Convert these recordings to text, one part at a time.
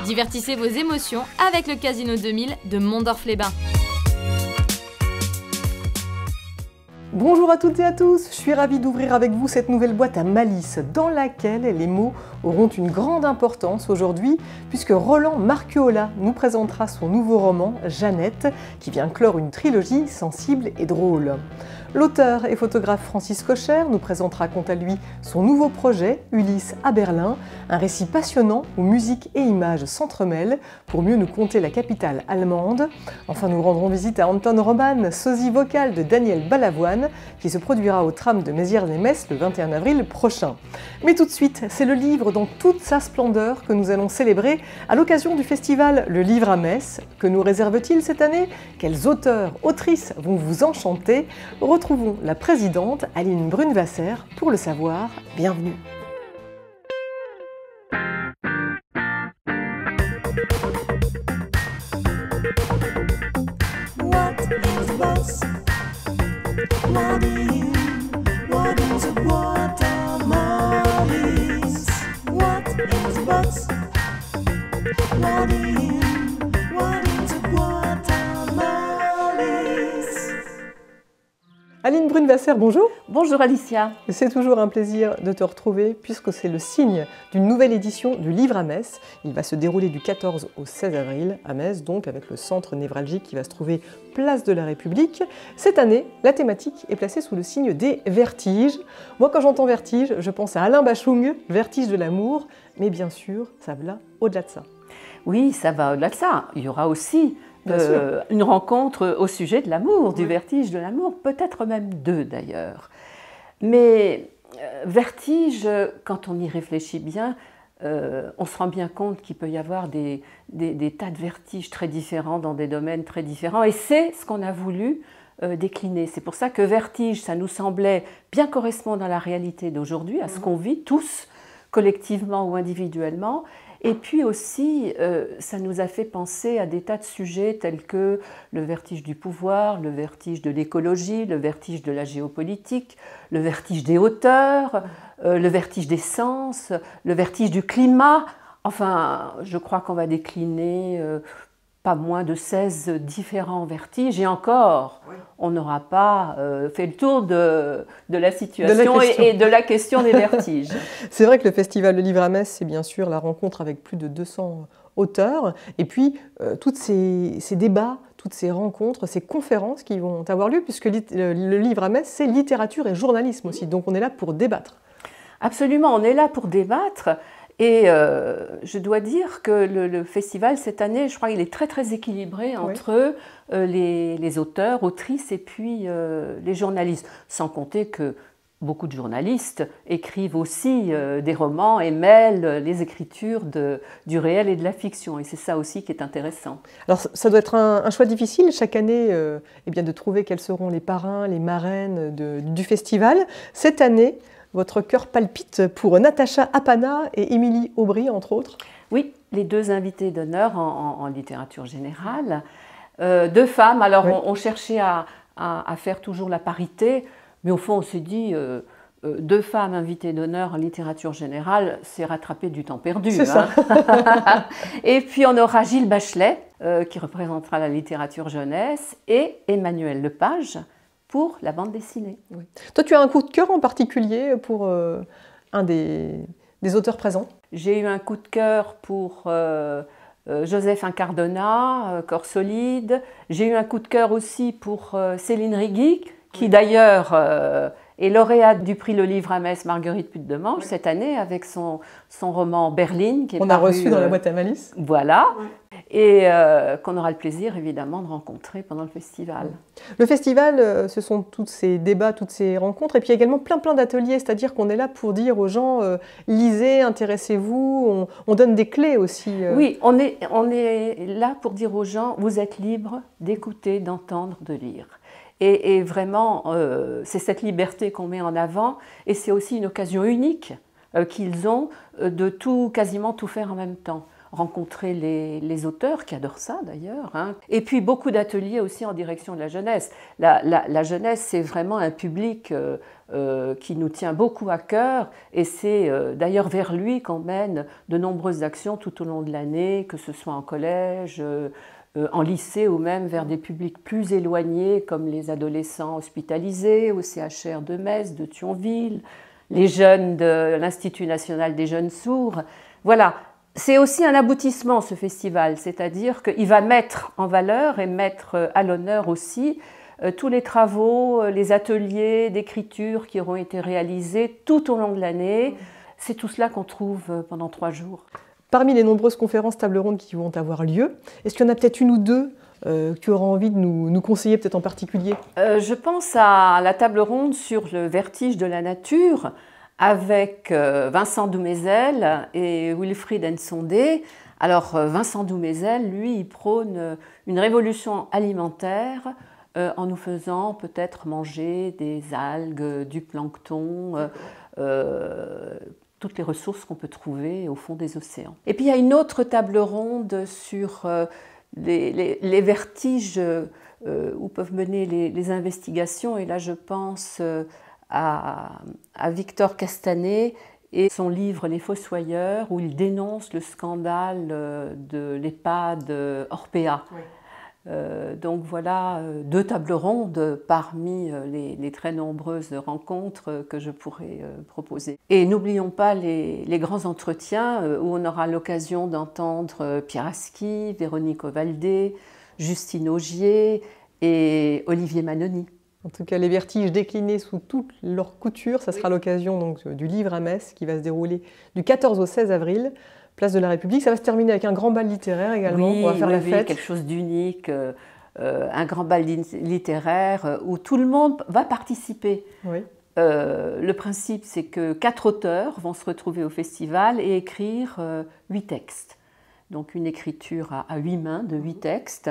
Divertissez vos émotions avec le Casino 2000 de Mondorf-les-Bains. Bonjour à toutes et à tous, je suis ravie d'ouvrir avec vous cette nouvelle boîte à malice dans laquelle les mots auront une grande importance aujourd'hui puisque Roland Marcuola nous présentera son nouveau roman Jeannette qui vient clore une trilogie sensible et drôle. L'auteur et photographe Francis Kocher nous présentera quant à lui son nouveau projet Ulysse à Berlin, un récit passionnant où musique et images s'entremêlent pour mieux nous conter la capitale allemande. Enfin, nous rendrons visite à Anton Roman, sosie vocal de Daniel Balavoine, qui se produira au tram de Mézières-les-Metz le 21 avril prochain. Mais tout de suite, c'est le livre dans toute sa splendeur que nous allons célébrer à l'occasion du festival Le Livre à Metz. Que nous réserve-t-il cette année? Quels auteurs, autrices vont vous enchanter? Retrouvons la présidente Aline Brunwasser pour le savoir. Bienvenue. Aline Brunwasser, bonjour. Bonjour Alicia. C'est toujours un plaisir de te retrouver puisque c'est le signe d'une nouvelle édition du Livre à Metz. Il va se dérouler du 14 au 16 avril à Metz, donc avec le centre névralgique qui va se trouver place de la République. Cette année, la thématique est placée sous le signe des vertiges. Moi, quand j'entends vertige, je pense à Alain Bachung, Vertige de l'amour, mais bien sûr, ça va au-delà de ça. Oui, ça va au-delà de ça. Il y aura aussi une rencontre au sujet de l'amour, du vertige de l'amour, peut-être même deux d'ailleurs. Mais vertige, quand on y réfléchit bien, on se rend bien compte qu'il peut y avoir des tas de vertiges très différents dans des domaines très différents. Et c'est ce qu'on a voulu décliner. C'est pour ça que vertige, ça nous semblait bien correspondre à la réalité d'aujourd'hui, à ce qu'on vit tous, collectivement ou individuellement. Et puis aussi, ça nous a fait penser à des tas de sujets tels que le vertige du pouvoir, le vertige de l'écologie, le vertige de la géopolitique, le vertige des hauteurs, le vertige des sens, le vertige du climat. Enfin, je crois qu'on va décliner pas moins de 16 différents vertiges. Et encore, on n'aura pas fait le tour de la situation et de la question des vertiges. C'est vrai que le Festival de Livre à Metz, c'est bien sûr la rencontre avec plus de 200 auteurs. Et puis, tous ces débats, toutes ces rencontres, ces conférences qui vont avoir lieu, puisque le Livre à Metz, c'est littérature et journalisme aussi. Donc, on est là pour débattre. Absolument, on est là pour débattre. Et je dois dire que le festival, cette année, je crois qu'il est très très équilibré entre les auteurs, autrices et puis les journalistes. Sans compter que beaucoup de journalistes écrivent aussi des romans et mêlent les écritures du réel et de la fiction. Et c'est ça aussi qui est intéressant. Alors ça doit être un choix difficile chaque année eh bien, de trouver quels seront les parrains, les marraines du festival. Cette année, votre cœur palpite pour Natacha Apana et Émilie Aubry, entre autres. Oui, les deux invités d'honneur en littérature générale. Deux femmes, alors on cherchait à faire toujours la parité, mais au fond on s'est dit, deux femmes invitées d'honneur en littérature générale, c'est rattraper du temps perdu. C'est ça. Et puis on aura Gilles Bachelet, qui représentera la littérature jeunesse, et Emmanuel Lepage, pour la bande dessinée. Oui. Toi, tu as un coup de cœur en particulier pour un des auteurs présents? J'ai eu un coup de cœur pour Joseph Incardona, Corps solide. J'ai eu un coup de cœur aussi pour Céline Rigui, qui d'ailleurs est lauréate du prix Le Livre à Metz Marguerite Putte-Demange cette année avec son roman Berline. Qui est On a reçu dans la boîte à malice. Voilà. Et qu'on aura le plaisir évidemment de rencontrer pendant le festival. Le festival, ce sont tous ces débats, toutes ces rencontres, et puis également plein d'ateliers, c'est-à-dire qu'on est là pour dire aux gens lisez, intéressez-vous, on donne des clés aussi. Oui, on est là pour dire aux gens vous êtes libres d'écouter, d'entendre, de lire. Et vraiment, c'est cette liberté qu'on met en avant, et c'est aussi une occasion unique qu'ils ont de quasiment tout faire en même temps. rencontrer les auteurs, qui adorent ça d'ailleurs. Hein. Et puis beaucoup d'ateliers aussi en direction de la jeunesse. La jeunesse, c'est vraiment un public qui nous tient beaucoup à cœur, et c'est d'ailleurs vers lui qu'on mène de nombreuses actions tout au long de l'année, que ce soit en collège, en lycée, ou même vers des publics plus éloignés comme les adolescents hospitalisés au CHR de Metz, de Thionville, les jeunes de l'Institut national des jeunes sourds. Voilà, c'est aussi un aboutissement ce festival, c'est-à-dire qu'il va mettre en valeur et mettre à l'honneur aussi tous les travaux, les ateliers d'écriture qui auront été réalisés tout au long de l'année. C'est tout cela qu'on trouve pendant 3 jours. Parmi les nombreuses conférences tables rondes qui vont avoir lieu, est-ce qu'il y en a peut-être une ou deux que tu auras envie de nous conseiller, peut-être en particulier? Je pense à la table ronde sur le vertige de la nature avec Vincent Doumézel et Wilfried Nsondé. Alors Vincent Doumézel, lui, il prône une révolution alimentaire en nous faisant peut-être manger des algues, du plancton, toutes les ressources qu'on peut trouver au fond des océans. Et puis il y a une autre table ronde sur les vertiges où peuvent mener les investigations, et là je pense à Victor Castanet et son livre Les Fossoyeurs, où il dénonce le scandale de l'EHPAD Orpea. Oui. Donc voilà 2 tables rondes parmi les très nombreuses rencontres que je pourrais proposer. Et n'oublions pas les grands entretiens où on aura l'occasion d'entendre Pierre Aski, Véronique Ovaldé, Justine Augier et Olivier Manoni. En tout cas, les vertiges déclinés sous toutes leurs coutures, ça sera l'occasion donc du livre à Metz qui va se dérouler du 14 au 16 avril. Place de la République. Ça va se terminer avec un grand bal littéraire également. Oui, on va faire la fête. Quelque chose d'unique, un grand bal littéraire où tout le monde va participer. Oui. Le principe, c'est que 4 auteurs vont se retrouver au festival et écrire 8 textes. Donc une écriture à 8 mains de 8 textes.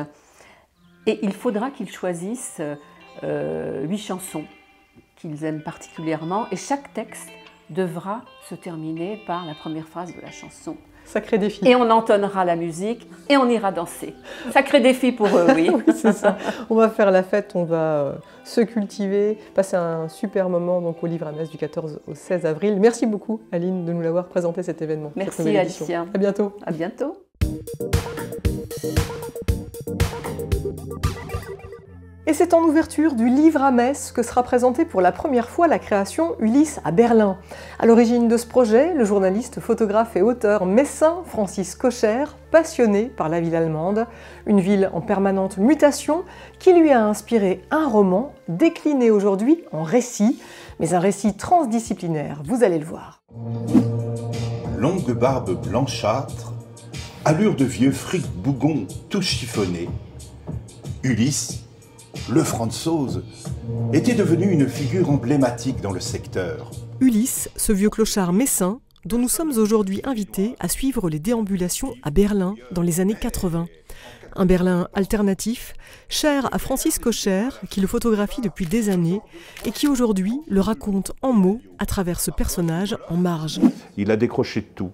Et il faudra qu'ils choisissent 8 chansons qu'ils aiment particulièrement. Et chaque texte devra se terminer par la première phrase de la chanson. Sacré défi. Et on entonnera la musique et on ira danser. Sacré défi pour eux, oui. Oui, c'est ça. On va faire la fête, on va se cultiver, passer un super moment donc, au Livre à Metz du 14 au 16 avril. Merci beaucoup, Aline, de nous l'avoir présenté cet événement. Merci, Alicia. À bientôt. À bientôt. Et c'est en ouverture du Livre à Metz que sera présentée pour la première fois la création Ulysse à Berlin. À l'origine de ce projet, le journaliste, photographe et auteur messin Francis Kocher, passionné par la ville allemande, une ville en permanente mutation qui lui a inspiré un roman décliné aujourd'hui en récit, mais un récit transdisciplinaire, vous allez le voir. Longue barbe blanchâtre, allure de vieux fric bougon tout chiffonné, Ulysse, le Franzose, était devenu une figure emblématique dans le secteur. Ulysse, ce vieux clochard messin, dont nous sommes aujourd'hui invités à suivre les déambulations à Berlin dans les années 80. Un Berlin alternatif, cher à Francis Kocher, qui le photographie depuis des années et qui aujourd'hui le raconte en mots à travers ce personnage en marge. Il a décroché de tout.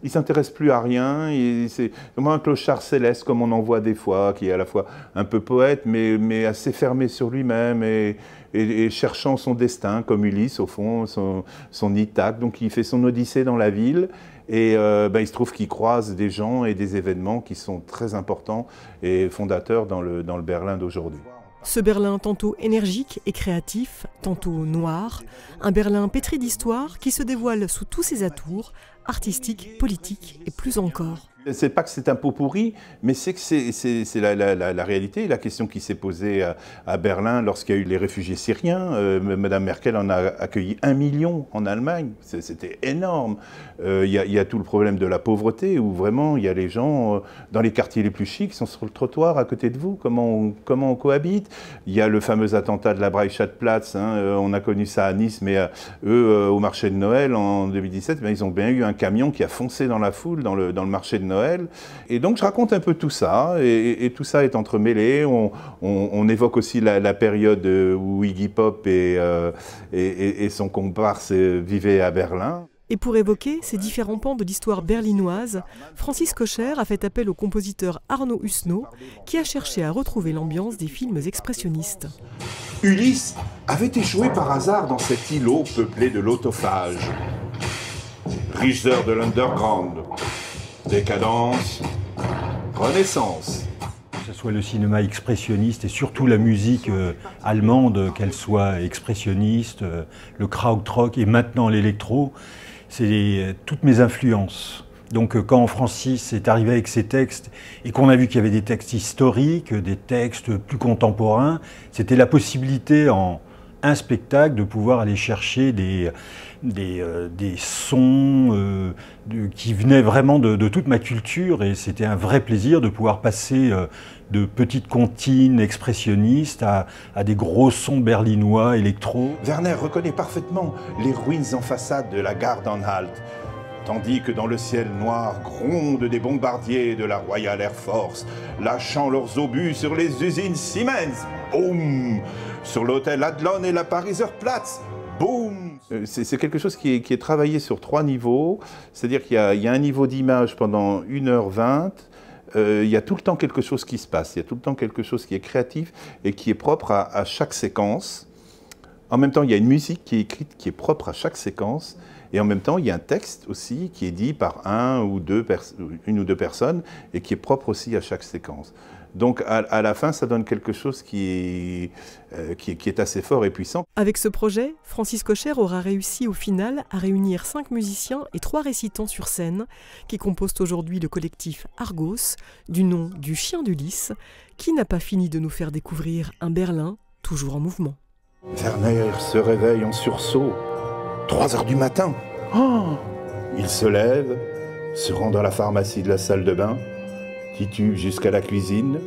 Il ne s'intéresse plus à rien, c'est vraiment un clochard céleste comme on en voit des fois, qui est à la fois un peu poète, mais assez fermé sur lui-même et cherchant son destin, comme Ulysse au fond, son Ithaque. Donc il fait son odyssée dans la ville et il se trouve qu'il croise des gens et des événements qui sont très importants et fondateurs dans le Berlin d'aujourd'hui. Ce Berlin tantôt énergique et créatif, tantôt noir, un Berlin pétri d'histoire qui se dévoile sous tous ses atours, artistiques, politiques et plus encore. C'est pas que c'est un pot pourri, mais c'est que c'est la réalité. La question qui s'est posée à Berlin lorsqu'il y a eu les réfugiés syriens, Madame Merkel en a accueilli 1 million en Allemagne, c'était énorme. Il y a tout le problème de la pauvreté, où vraiment il y a les gens dans les quartiers les plus chics qui sont sur le trottoir à côté de vous, comment on cohabite. Il y a le fameux attentat de la Breitscheidplatz, on a connu ça à Nice, mais eux, au marché de Noël en 2017, ils ont bien eu un camion qui a foncé dans la foule, dans le marché de Noël. Et donc je raconte un peu tout ça, et tout ça est entremêlé. On évoque aussi la période où Iggy Pop et son comparse vivaient à Berlin. Et pour évoquer ces différents pans de l'histoire berlinoise, Francis Kocher a fait appel au compositeur Arnaud Husneau, qui a cherché à retrouver l'ambiance des films expressionnistes. Ulysse avait échoué par hasard dans cet îlot peuplé de l'autophages. Riches heures de l'underground, décadence, renaissance. Que ce soit le cinéma expressionniste et surtout la musique allemande, qu'elle soit expressionniste, le krautrock et maintenant l'électro, c'est toutes mes influences. Donc quand Francis est arrivé avec ses textes et qu'on a vu qu'il y avait des textes historiques, des textes plus contemporains, c'était la possibilité en un spectacle de pouvoir aller chercher des sons qui venaient vraiment de toute ma culture, et c'était un vrai plaisir de pouvoir passer de petites comptines expressionnistes à des gros sons berlinois, électro. Werner reconnaît parfaitement les ruines en façade de la gare d'Anhalt, tandis que dans le ciel noir grondent des bombardiers de la Royal Air Force, lâchant leurs obus sur les usines Siemens. Boum! Sur l'hôtel Adlon et la Pariser Platz. Boum! C'est quelque chose qui est travaillé sur 3 niveaux, c'est-à-dire qu'il y a un niveau d'image pendant 1h20, il y a tout le temps quelque chose qui se passe, il y a tout le temps quelque chose qui est créatif et qui est propre à chaque séquence. En même temps, il y a une musique qui est écrite qui est propre à chaque séquence, et en même temps, il y a un texte aussi qui est dit par une ou deux personnes et qui est propre aussi à chaque séquence. Donc à la fin, ça donne quelque chose qui est assez fort et puissant. Avec ce projet, Francis Kocher aura réussi au final à réunir 5 musiciens et 3 récitants sur scène qui composent aujourd'hui le collectif Argos, du nom du chien d'Ulysse, qui n'a pas fini de nous faire découvrir un Berlin toujours en mouvement. Werner se réveille en sursaut, 3 heures du matin. Oh, il se lève, se rend dans la pharmacie de la salle de bain, titube jusqu'à la cuisine,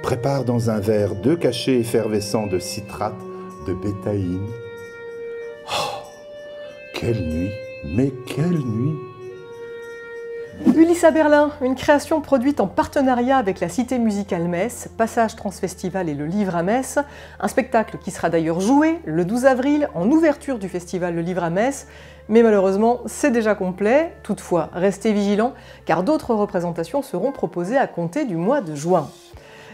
prépare dans un verre 2 cachets effervescents de citrate de bétaïne. Oh, quelle nuit, mais quelle nuit! Ulysse à Berlin, une création produite en partenariat avec la Cité musicale Metz, Passage Transfestival et le Livre à Metz, un spectacle qui sera d'ailleurs joué le 12 avril en ouverture du festival Le Livre à Metz, mais malheureusement c'est déjà complet. Toutefois, restez vigilants car d'autres représentations seront proposées à compter du mois de juin.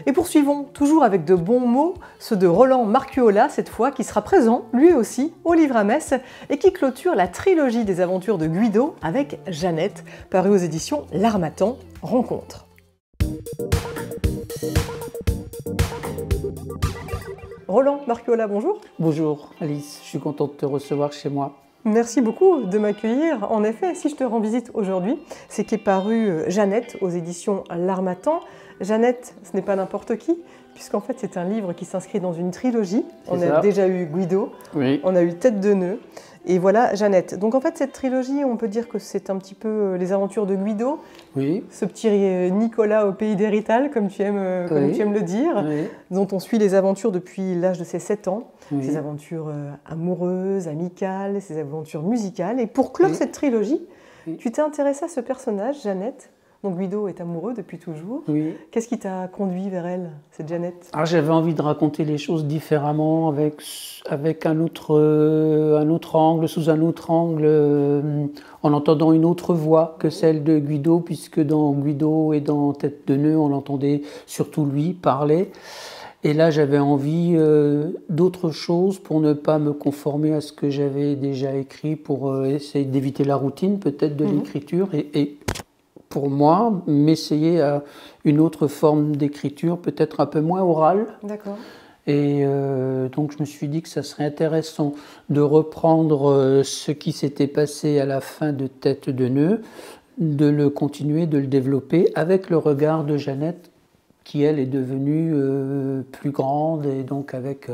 Et poursuivons toujours avec de bons mots, ceux de Roland Marcuola cette fois, qui sera présent, lui aussi, au Livre à Metz, et qui clôture la trilogie des aventures de Guido avec Jeannette, parue aux éditions L'Harmattan, Rencontre. Roland Marcuola, bonjour. Bonjour Alice, je suis contente de te recevoir chez moi. Merci beaucoup de m'accueillir. En effet, si je te rends visite aujourd'hui, c'est qu'est paru Jeannette aux éditions L'Harmattan. Jeannette, ce n'est pas n'importe qui, puisqu'en fait c'est un livre qui s'inscrit dans une trilogie. On a déjà eu Guido, oui. On a eu Tête de nœud, et voilà Jeannette. Donc en fait cette trilogie, on peut dire que c'est un petit peu les aventures de Guido, oui. Ce petit Nicolas au pays d'Hérital, comme tu aimes le dire, oui. Dont on suit les aventures depuis l'âge de ses 7 ans, oui. Ses aventures amoureuses, amicales, ses aventures musicales. Et pour clore cette trilogie, tu t'es intéressée à ce personnage, Jeannette. Donc Guido est amoureux depuis toujours. Oui. Qu'est-ce qui t'a conduit vers elle, cette Jeannette? Alors j'avais envie de raconter les choses différemment, avec un autre angle, sous un autre angle, en entendant une autre voix que celle de Guido, puisque dans Guido et dans Tête de nœud, on entendait surtout lui parler. Et là, j'avais envie d'autre chose pour ne pas me conformer à ce que j'avais déjà écrit, pour essayer d'éviter la routine peut-être de l'écriture et pour moi, m'essayer à une autre forme d'écriture, peut-être un peu moins orale. D'accord. Et donc je me suis dit que ça serait intéressant de reprendre ce qui s'était passé à la fin de Tête de nœud, de le continuer, de le développer avec le regard de Jeannette, qui elle est devenue plus grande et donc avec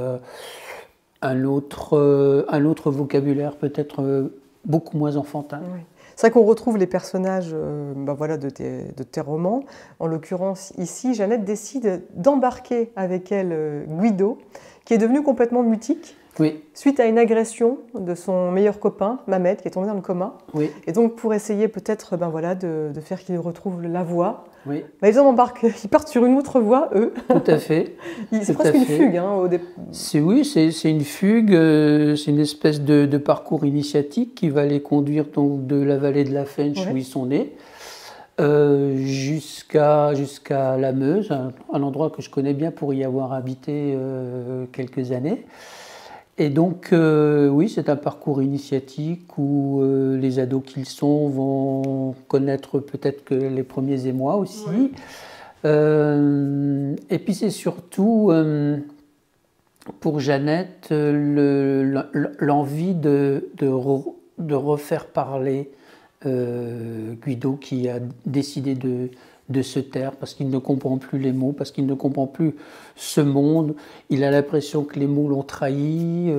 un autre vocabulaire peut-être beaucoup moins enfantin. Oui. C'est vrai qu'on retrouve les personnages de tes romans. En l'occurrence, ici, Jeannette décide d'embarquer avec elle Guido, qui est devenu complètement mutique. Oui. suite à une agression de son meilleur copain, Mamed, qui est tombé dans le coma. Oui. Et donc pour essayer peut-être de faire qu'il retrouve la voie, Oui. ils partent sur une autre voie, eux. Tout à fait. C'est presque une fugue. Hein, Oui, c'est une fugue, c'est une espèce de parcours initiatique qui va les conduire donc de la vallée de la Fensch, où ils sont nés, jusqu'à la Meuse, un endroit que je connais bien pour y avoir habité quelques années. Et donc, oui, c'est un parcours initiatique où les ados qu'ils sont vont connaître peut-être que les premiers émois aussi. Oui. Et puis c'est surtout, pour Jeannette, l'envie de refaire parler Guido, qui a décidé de se taire parce qu'il ne comprend plus les mots, parce qu'il ne comprend plus ce monde. Il a l'impression que les mots l'ont trahi.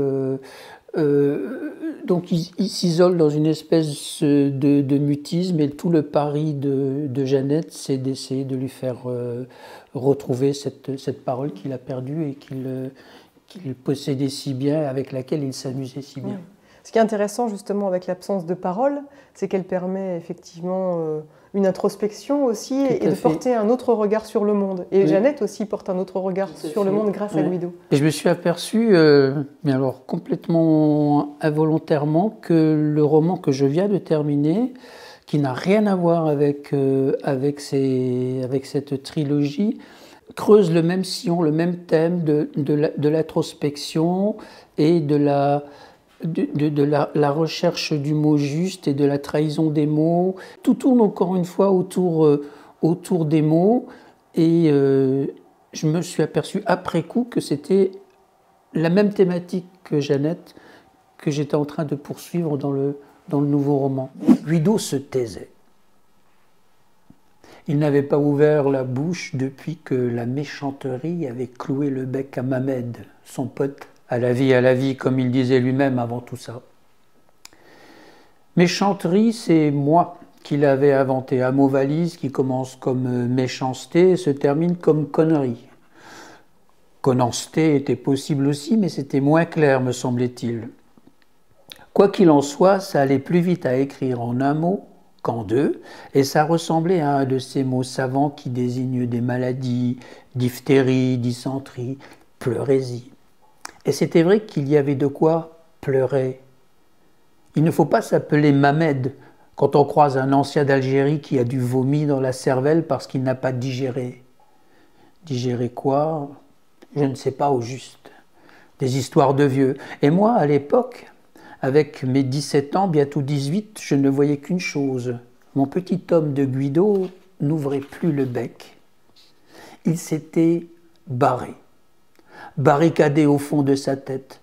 Donc il s'isole dans une espèce de mutisme, et tout le pari de Jeannette, c'est d'essayer de lui faire retrouver cette parole qu'il a perdue et qu'il possédait si bien, avec laquelle il s'amusait si bien. Ce qui est intéressant justement avec l'absence de parole, c'est qu'elle permet effectivement une introspection aussi et de porter un autre regard sur le monde. Et Jeannette aussi porte un autre regard sur le monde grâce à Guido. Et je me suis aperçu, mais alors complètement involontairement, que le roman que je viens de terminer, qui n'a rien à voir avec cette trilogie, creuse le même sillon, le même thème de l'introspection et de la recherche du mot juste et de la trahison des mots. Tout tourne encore une fois autour des mots, et je me suis aperçu après coup que c'était la même thématique que Jeannette, que j'étais en train de poursuivre dans le nouveau roman. Guido se taisait. Il n'avait pas ouvert la bouche depuis que la méchanterie avait cloué le bec à Mamed, son pote. À la vie, comme il disait lui-même avant tout ça. Méchanterie, c'est moi qui l'avais inventé. Un mot valise qui commence comme méchanceté et se termine comme connerie. Connanceté était possible aussi, mais c'était moins clair, me semblait-il. Quoi qu'il en soit, ça allait plus vite à écrire en un mot qu'en deux, et ça ressemblait à un de ces mots savants qui désignent des maladies, diphtérie, dysenterie, pleurésie. Et c'était vrai qu'il y avait de quoi pleurer. Il ne faut pas s'appeler Mamed quand on croise un ancien d'Algérie qui a du vomi dans la cervelle parce qu'il n'a pas digéré. Digérer quoi? Je ne sais pas au juste. Des histoires de vieux. Et moi, à l'époque, avec mes 17 ans, bientôt 18, je ne voyais qu'une chose. Mon petit homme de Guido n'ouvrait plus le bec. Il s'était barré. Barricadé au fond de sa tête.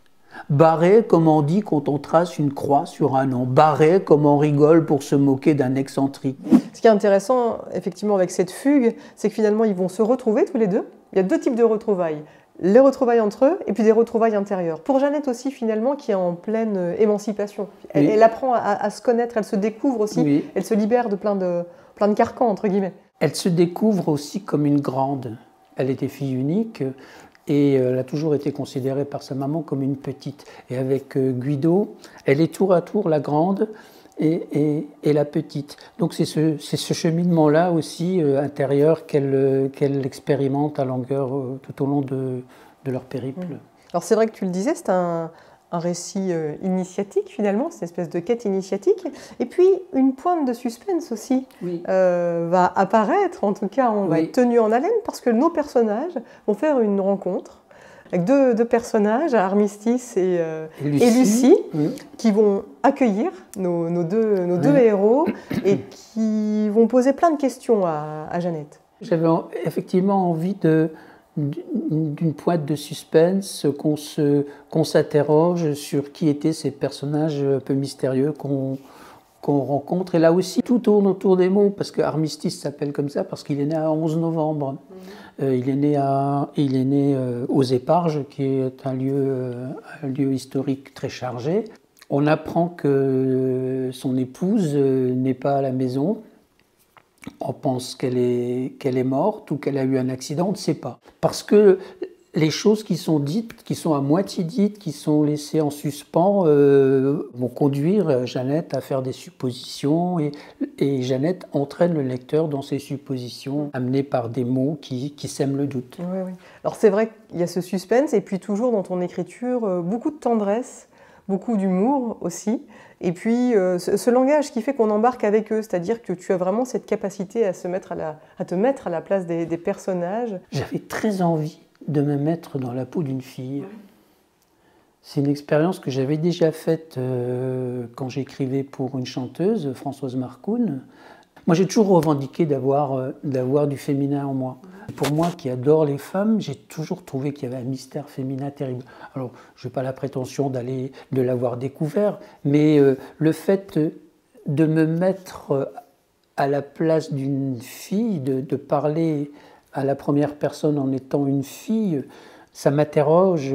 Barré comme on dit quand on trace une croix sur un nom. Barré comme on rigole pour se moquer d'un excentrique. Ce qui est intéressant, effectivement, avec cette fugue, c'est que finalement, ils vont se retrouver tous les deux. Il y a deux types de retrouvailles. Les retrouvailles entre eux et puis des retrouvailles intérieures. Pour Jeannette aussi, finalement, qui est en pleine émancipation. Elle apprend à se connaître, elle se découvre aussi, elle se libère de plein de carcans, entre guillemets. Elle se découvre aussi comme une grande. Elle était fille unique et elle a toujours été considérée par sa maman comme une petite. Et avec Guido, elle est tour à tour la grande et la petite. Donc c'est ce cheminement-là aussi intérieur qu'elle expérimente à longueur tout au long de leur périple. Alors c'est vrai que tu le disais, c'est un récit initiatique finalement, c'est une espèce de quête initiatique. Et puis une pointe de suspense aussi va apparaître, en tout cas on va être tenu en haleine parce que nos personnages vont faire une rencontre avec deux personnages, Armistice et Lucie, qui vont accueillir nos deux héros et qui vont poser plein de questions à Jeannette. J'avais effectivement envie d'une pointe de suspense, qu'on s'interroge sur qui étaient ces personnages un peu mystérieux qu'on rencontre. Et là aussi, tout tourne autour des mots, parce que Armistice s'appelle comme ça parce qu'il est né à 11 novembre. Il est né aux Éparges, qui est un lieu historique très chargé. On apprend que son épouse n'est pas à la maison. On pense qu'elle est morte ou qu'elle a eu un accident, on ne sait pas. Parce que les choses qui sont dites, qui sont à moitié dites, qui sont laissées en suspens, vont conduire Jeannette à faire des suppositions et Jeannette entraîne le lecteur dans ses suppositions, amenées par des mots qui sèment le doute. Oui, oui. Alors c'est vrai qu'il y a ce suspense et puis toujours dans ton écriture, beaucoup de tendresse, beaucoup d'humour aussi. Et puis ce langage qui fait qu'on embarque avec eux, c'est-à-dire que tu as vraiment cette capacité à te mettre à la place des personnages. J'avais très envie de me mettre dans la peau d'une fille. C'est une expérience que j'avais déjà faite quand j'écrivais pour une chanteuse, Françoise Marcoun. Moi, j'ai toujours revendiqué d'avoir du féminin en moi. Pour moi, qui adore les femmes, j'ai toujours trouvé qu'il y avait un mystère féminin terrible. Alors, je n'ai pas la prétention de l'avoir découvert, mais le fait de me mettre à la place d'une fille, de parler à la première personne en étant une fille, ça m'interroge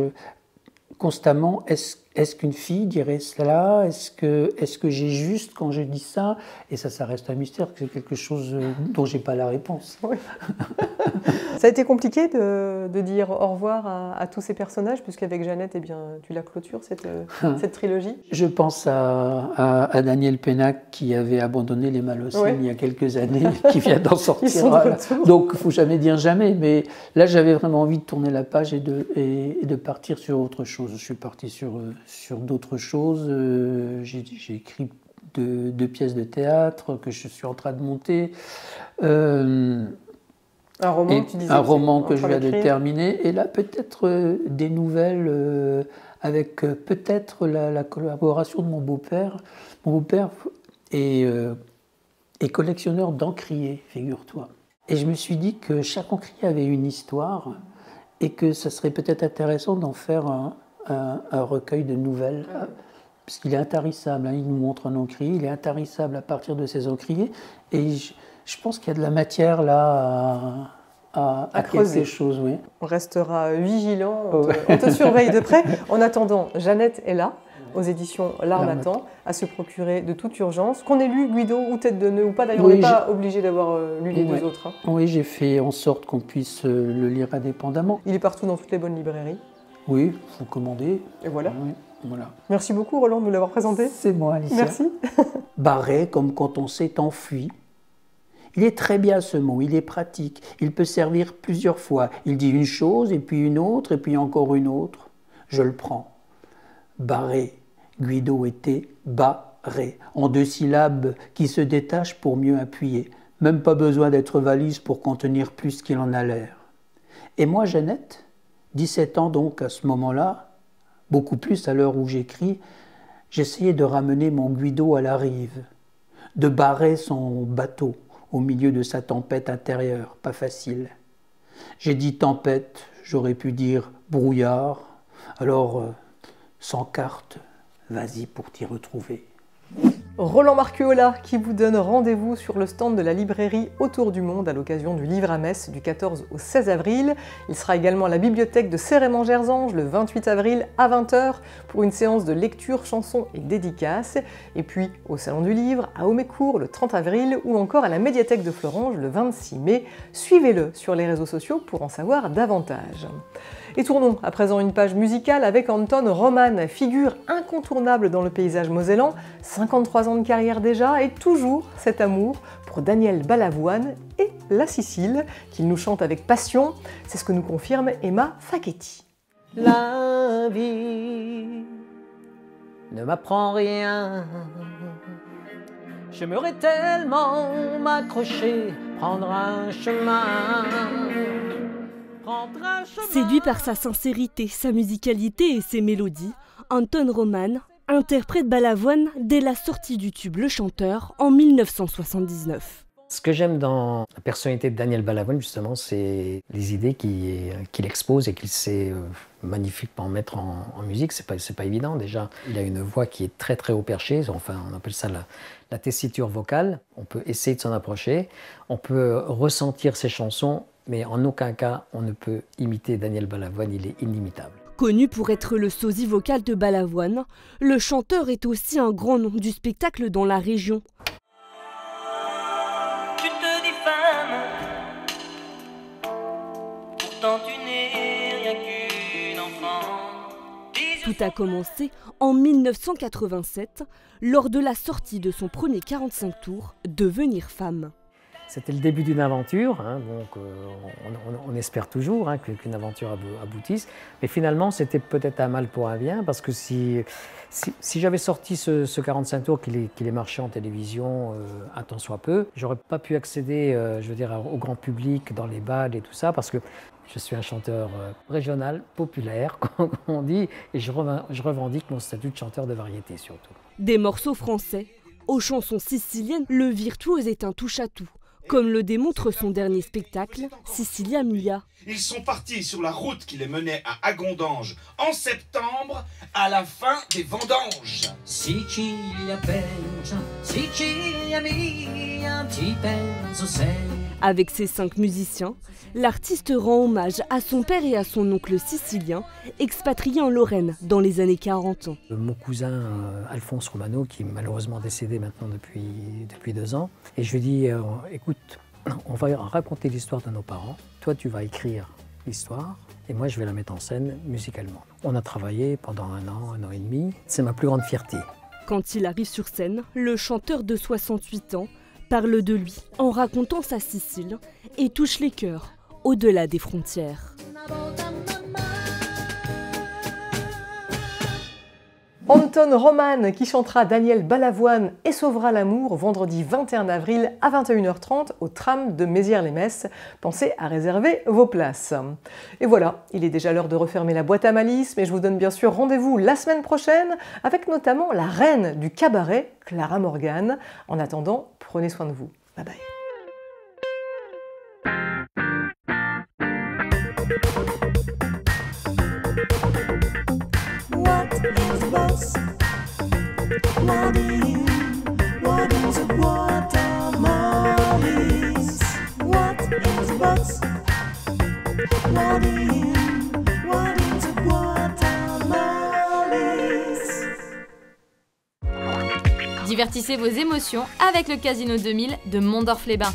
constamment. Est-ce qu'une fille dirait cela? Est-ce que j'ai juste quand je dis ça? Et ça reste un mystère, c'est quelque chose dont je n'ai pas la réponse. Oui. Ça a été compliqué de dire au revoir à tous ces personnages, puisqu'avec Jeannette, eh bien, tu la clôtures, cette trilogie. Je pense à Daniel Pénac qui avait abandonné les Malocènes il y a quelques années, qui vient d'en sortir. Donc il ne faut jamais dire jamais, mais là j'avais vraiment envie de tourner la page et de partir sur autre chose. Je suis parti sur d'autres choses. J'ai écrit deux pièces de théâtre que je suis en train de monter. Un roman, tu disais, un roman que je viens de terminer. Et là, peut-être des nouvelles avec peut-être la collaboration de mon beau-père. Mon beau-père est collectionneur d'encriers, figure-toi. Et je me suis dit que chaque encrier avait une histoire et que ça serait peut-être intéressant d'en faire un recueil de nouvelles. Parce qu'il est intarissable, hein. Il nous montre un encrier, il est intarissable à partir de ces encriers. Et je pense qu'il y a de la matière là à creuser quelque chose. Oui. On restera vigilant, on te surveille de près. En attendant, Jeannette est là, aux éditions L'Harmattan, à se procurer de toute urgence. Qu'on ait lu Guido ou Tête de nœud ou pas, d'ailleurs, on n'est pas obligé d'avoir lu les deux autres. Hein. Oui, j'ai fait en sorte qu'on puisse le lire indépendamment. Il est partout dans toutes les bonnes librairies. Oui, il faut commander. Et voilà. Oui, voilà. Merci beaucoup Roland de nous l'avoir présenté. C'est moi Alicia. Merci. Barré comme quand on s'est enfui. Il est très bien ce mot, il est pratique. Il peut servir plusieurs fois. Il dit une chose et puis une autre et puis encore une autre. Je le prends. Barré. Guido était barré. En 2 syllabes qui se détachent pour mieux appuyer. Même pas besoin d'être valise pour contenir plus qu'il en a l'air. Et moi, Jeannette, 17 ans donc à ce moment-là, beaucoup plus à l'heure où j'écris, j'essayais de ramener mon Guido à la rive, de barrer son bateau au milieu de sa tempête intérieure, pas facile. J'ai dit tempête, j'aurais pu dire brouillard, alors sans carte, vas-y pour t'y retrouver. Roland Marcuola qui vous donne rendez-vous sur le stand de la librairie Autour du Monde à l'occasion du Livre à Metz du 14 au 16 avril. Il sera également à la bibliothèque de Cérémont-Gersange le 28 avril à 20h pour une séance de lecture, chansons et dédicaces. Et puis au Salon du Livre à Haumécourt le 30 avril ou encore à la médiathèque de Fleuranges le 26 mai. Suivez-le sur les réseaux sociaux pour en savoir davantage. Et tournons à présent une page musicale avec Anton Roman, figure incontournable dans le paysage mosellan, 53 ans de carrière déjà et toujours cet amour pour Daniel Balavoine et la Sicile, qu'il nous chante avec passion. C'est ce que nous confirme Emma Facchetti. La vie ne m'apprend rien. J'aimerais tellement m'accrocher, prendre un chemin. Séduit par sa sincérité, sa musicalité et ses mélodies, Anton Roman interprète Balavoine dès la sortie du tube Le Chanteur en 1979. Ce que j'aime dans la personnalité de Daniel Balavoine, justement, c'est les idées qu'il expose et qu'il sait magnifiquement mettre en musique. C'est pas évident, déjà. Il a une voix qui est très très haut perchée, enfin on appelle ça la tessiture vocale. On peut essayer de s'en approcher, on peut ressentir ses chansons, mais en aucun cas on ne peut imiter Daniel Balavoine, il est inimitable. Connu pour être le sosie vocal de Balavoine, le chanteur est aussi un grand nom du spectacle dans la région. Tu te dis femme, pourtant tu n'es rien qu'une Tout a commencé en 1987, lors de la sortie de son premier 45 tours, Devenir femme. C'était le début d'une aventure, donc on espère toujours qu'une aventure aboutisse. Mais finalement, c'était peut-être un mal pour un bien, parce que si j'avais sorti ce 45 tours qu'il est marché en télévision un tant soit peu, j'aurais pas pu accéder, je veux dire, au grand public, dans les bals et tout ça, parce que je suis un chanteur régional, populaire, comme on dit, et je revendique mon statut de chanteur de variété surtout. Des morceaux français aux chansons siciliennes, le virtuose est un touche-à-tout. Comme le démontre son dernier spectacle, Sicilia Mia. Ils sont partis sur la route qui les menait à Agondange en septembre, à la fin des vendanges. Sicilia pensa, Sicilia mia, ti penso sei. Avec ses 5 musiciens, l'artiste rend hommage à son père et à son oncle sicilien, expatriés en Lorraine dans les années 40. Mon cousin Alphonse Romano, qui est malheureusement décédé maintenant depuis 2 ans, et je lui dis écoute, on va raconter l'histoire de nos parents, toi tu vas écrire l'histoire, et moi je vais la mettre en scène musicalement. On a travaillé pendant 1 an et demi, c'est ma plus grande fierté. Quand il arrive sur scène, le chanteur de 68 ans parle de lui en racontant sa Sicile et touche les cœurs au-delà des frontières. Anton Roman qui chantera Daniel Balavoine et Sauvera l'amour vendredi 21 avril à 21h30 au tram de Mézières-les-Messes. Pensez à réserver vos places. Et voilà, il est déjà l'heure de refermer la boîte à malice, mais je vous donne bien sûr rendez-vous la semaine prochaine avec notamment la reine du cabaret, Clara Morgan. En attendant, prenez soin de vous. Bye bye. What is a guacamoles? What is bus? What is a guacamoles? Divertissez vos émotions avec le Casino 2000 de Mondorf-les-Bains.